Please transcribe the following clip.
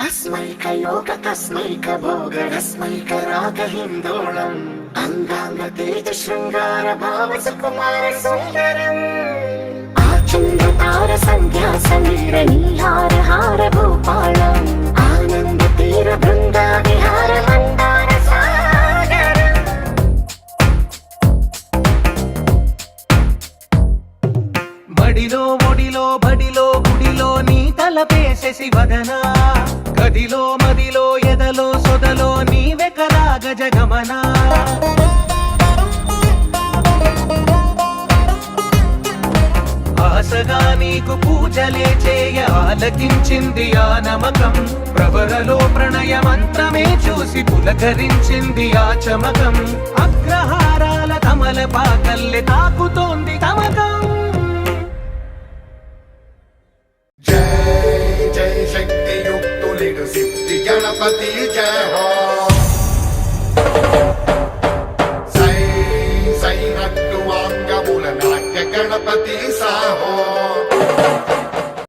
अस्मैकयोग तस्मैकभोगरस्मैकरागहिन्दोळम् अङ्गाङ्गतेज शृङ्गार भाव सुकुमार सुन्दरम् आचन्द्रतार सन्ध्या समीर नीहार हार भूपालम् आनन्द तीर बृन्दा विहार मन्दार सागरम् బడిలో ఒడిలో బడిలో గుడిలో నీ తలపేసే శివదనా గదిలో మదిలో ఎదలో సొదలో నీవే కదా గజగమనా ఆశగా నీకు పూజలే చేయ ఆలకించింది ఆ నమకం ప్రవరలో ప్రణయ మంత్రమే చూసి పులకరించింది ఆ చమకం అగ్రహారాల కమల పాకల్లె తాకుతోంది తమకం सिद्धि गणपति जय हो सै सै नट्टुवांगमूल नाट्य गणपति सा